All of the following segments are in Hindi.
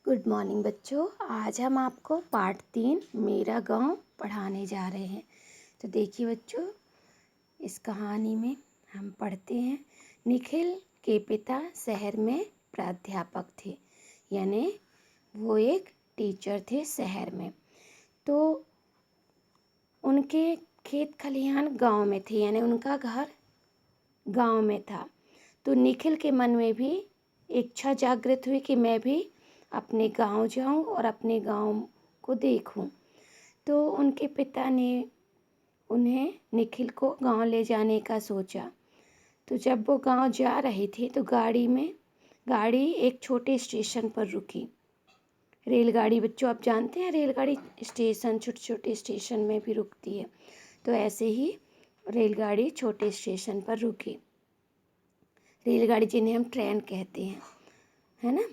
गुड मॉर्निंग बच्चों। आज हम आपको पार्ट 3 मेरा गांव पढ़ाने जा रहे हैं। तो देखिए बच्चों, इस कहानी में हम पढ़ते हैं निखिल के पिता शहर में प्राध्यापक थे, यानी वो एक टीचर थे शहर में। तो उनके खेत खलिहान गांव में थे, यानी उनका घर गांव में था। तो निखिल के मन में भी इच्छा जागृत हुई कि मैं भी अपने गांव जाऊं और अपने गांव को देखूं। तो उनके पिता ने उन्हें निखिल को गांव ले जाने का सोचा। तो जब वो गांव जा रहे थे तो गाड़ी एक छोटे स्टेशन पर रुकी। रेलगाड़ी बच्चों आप जानते हैं, रेलगाड़ी स्टेशन छोटे छोटे स्टेशन में भी रुकती है। तो ऐसे ही रेलगाड़ी छोटे स्टेशन पर रुकी। रेलगाड़ी जिन्हें हम ट्रेन कहते हैं, है ना।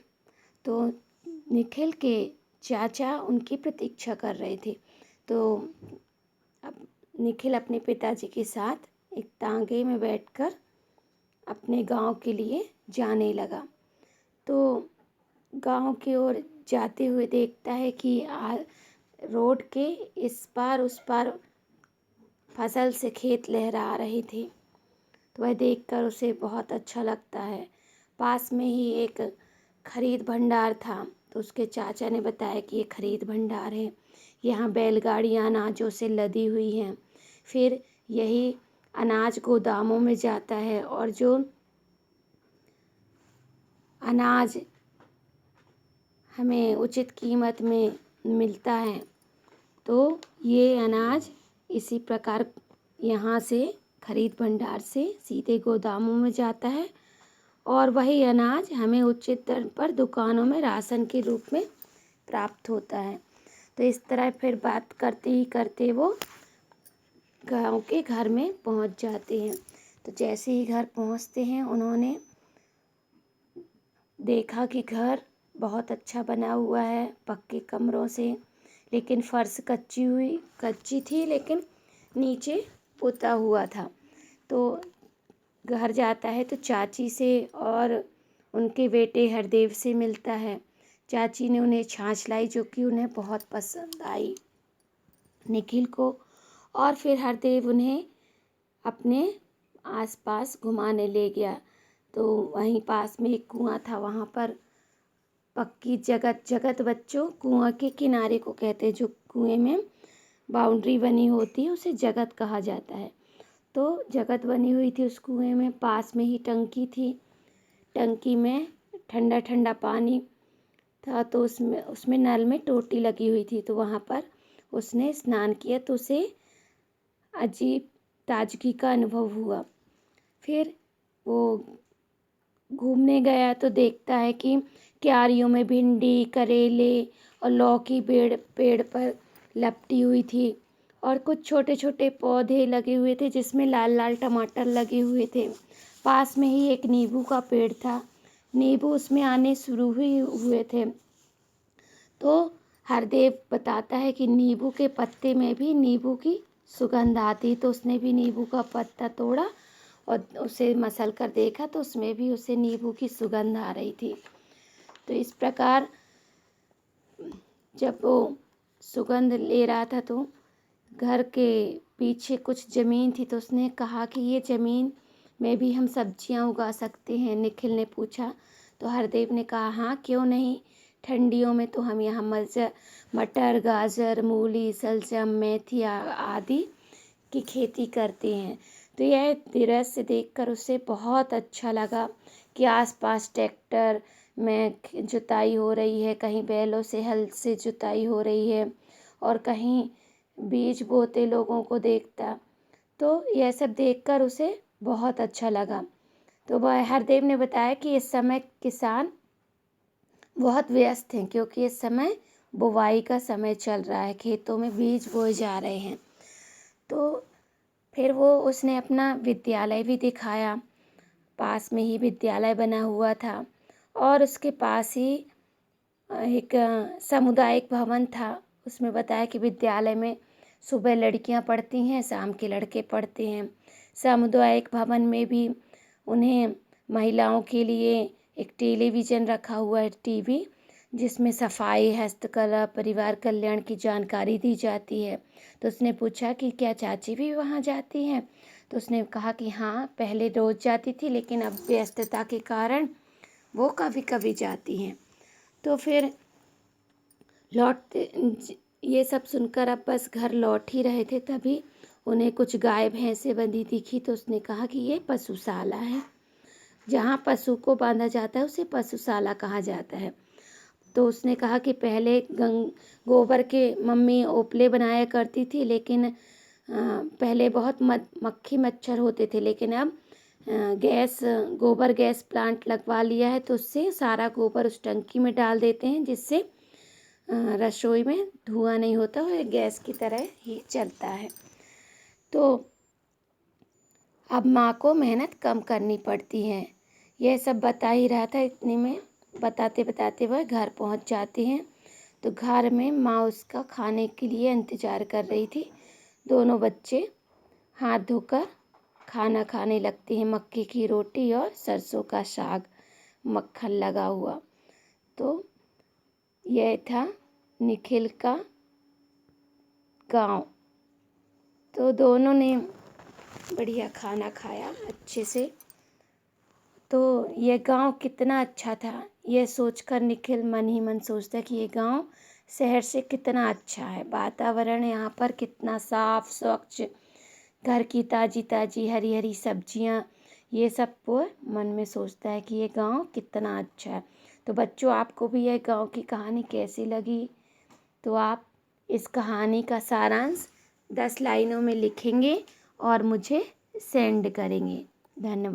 तो निखिल के चाचा उनकी प्रतीक्षा कर रहे थे। तो अब निखिल अपने पिताजी के साथ एक तांगे में बैठकर अपने गांव के लिए जाने लगा। तो गांव की ओर जाते हुए देखता है कि रोड के इस पार उस पार फसल से खेत लहरा रहे थे। तो वह देखकर उसे बहुत अच्छा लगता है। पास में ही एक खरीद भंडार था। तो उसके चाचा ने बताया कि ये खरीद भंडार है, यहाँ बैलगाड़ियाँ अनाजों से लदी हुई हैं। फिर यही अनाज गोदामों में जाता है और जो अनाज हमें उचित कीमत में मिलता है, तो ये अनाज इसी प्रकार यहाँ से खरीद भंडार से सीधे गोदामों में जाता है और वही अनाज हमें उचित दर पर दुकानों में राशन के रूप में प्राप्त होता है। तो इस तरह फिर बात करते ही करते वो गांव के घर में पहुंच जाते हैं। तो जैसे ही घर पहुंचते हैं उन्होंने देखा कि घर बहुत अच्छा बना हुआ है पक्के कमरों से, लेकिन फर्श कच्ची थी, लेकिन नीचे पुता हुआ था। तो घर जाता है तो चाची से और उनके बेटे हरदेव से मिलता है। चाची ने उन्हें छाछ लाई जो कि उन्हें बहुत पसंद आई निखिल को। और फिर हरदेव उन्हें अपने आसपास घुमाने ले गया। तो वहीं पास में एक कुआं था, वहाँ पर पक्की जगत बच्चों कुआं के किनारे को कहते हैं। जो कुएं में बाउंड्री बनी होती है उसे जगत कहा जाता है। तो जगत बनी हुई थी उस कुएं में, पास में ही टंकी थी। टंकी में ठंडा ठंडा पानी था। तो उसमें नल में टोटी लगी हुई थी। तो वहाँ पर उसने स्नान किया तो उसे अजीब ताजगी का अनुभव हुआ। फिर वो घूमने गया तो देखता है कि क्यारियों में भिंडी, करेले और लौकी पेड़ पर लपटी हुई थी और कुछ छोटे छोटे पौधे लगे हुए थे जिसमें लाल लाल टमाटर लगे हुए थे। पास में ही एक नींबू का पेड़ था, नींबू उसमें आने शुरू हुए थे। तो हरदेव बताता है कि नींबू के पत्ते में भी नींबू की सुगंध आती। तो उसने भी नींबू का पत्ता तोड़ा और उसे मसल कर देखा तो उसमें भी उसे नींबू की सुगंध आ रही थी। तो इस प्रकार जब वो सुगंध ले रहा था तो घर के पीछे कुछ ज़मीन थी। तो उसने कहा कि ये ज़मीन में भी हम सब्जियां उगा सकते हैं। निखिल ने पूछा। तो हरदेव ने कहा हाँ क्यों नहीं, ठंडियों में तो हम यहाँ मटर, गाजर, मूली, शलजम, मेथी आदि की खेती करते हैं। तो यह दृश्य देखकर उसे बहुत अच्छा लगा कि आसपास ट्रैक्टर में जुताई हो रही है, कहीं बैलों से हल से जुताई हो रही है और कहीं बीज बोते लोगों को देखता। तो यह सब देखकर उसे बहुत अच्छा लगा। तो वह हरदेव ने बताया कि इस समय किसान बहुत व्यस्त हैं क्योंकि इस समय बुवाई का समय चल रहा है, खेतों में बीज बोए जा रहे हैं। तो फिर उसने अपना विद्यालय भी दिखाया। पास में ही विद्यालय बना हुआ था और उसके पास ही एक सामुदायिक भवन था। उसमें बताया कि विद्यालय में सुबह लड़कियां पढ़ती हैं, शाम के लड़के पढ़ते हैं। सामुदायिक भवन में भी उन्हें महिलाओं के लिए एक टेलीविज़न रखा हुआ है, टीवी, जिसमें सफाई, हस्तकला, परिवार कल्याण की जानकारी दी जाती है। तो उसने पूछा कि क्या चाची भी वहाँ जाती हैं? तो उसने कहा कि हाँ, पहले रोज़ जाती थी, लेकिन अब व्यस्तता के कारण वो कभी कभी जाती हैं। तो फिर ये सब सुनकर अब बस घर लौट ही रहे थे, तभी उन्हें कुछ गाय भैंसें बंधी दिखी। तो उसने कहा कि ये पशुशाला है, जहाँ पशु को बांधा जाता है उसे पशुशाला कहा जाता है। तो उसने कहा कि पहले गोबर के मम्मी ओपले बनाया करती थी, लेकिन पहले बहुत मक्खी मच्छर होते थे, लेकिन अब गोबर गैस प्लांट लगवा लिया है, तो उससे सारा गोबर उस टंकी में डाल देते हैं, जिससे रसोई में धुआं नहीं होता और गैस की तरह ही चलता है। तो अब माँ को मेहनत कम करनी पड़ती है। यह सब बता ही रहा था, इतने में बताते बताते वह घर पहुँच जाती हैं। तो घर में माँ उसका खाने के लिए इंतज़ार कर रही थी। दोनों बच्चे हाथ धोकर खाना खाने लगते हैं, मक्के की रोटी और सरसों का साग, मक्खन लगा हुआ। तो यह था निखिल का गांव। तो दोनों ने बढ़िया खाना खाया अच्छे से। तो ये गांव कितना अच्छा था, ये सोचकर निखिल मन ही मन सोचता है कि ये गांव शहर से कितना अच्छा है। वातावरण यहाँ पर कितना साफ स्वच्छ, घर की ताज़ी ताज़ी हरी हरी सब्जियाँ, ये सब वो मन में सोचता है कि ये गांव कितना अच्छा है। तो बच्चों, आपको भी यह गांव की कहानी कैसी लगी? तो आप इस कहानी का सारांश 10 लाइनों में लिखेंगे और मुझे सेंड करेंगे। धन्यवाद।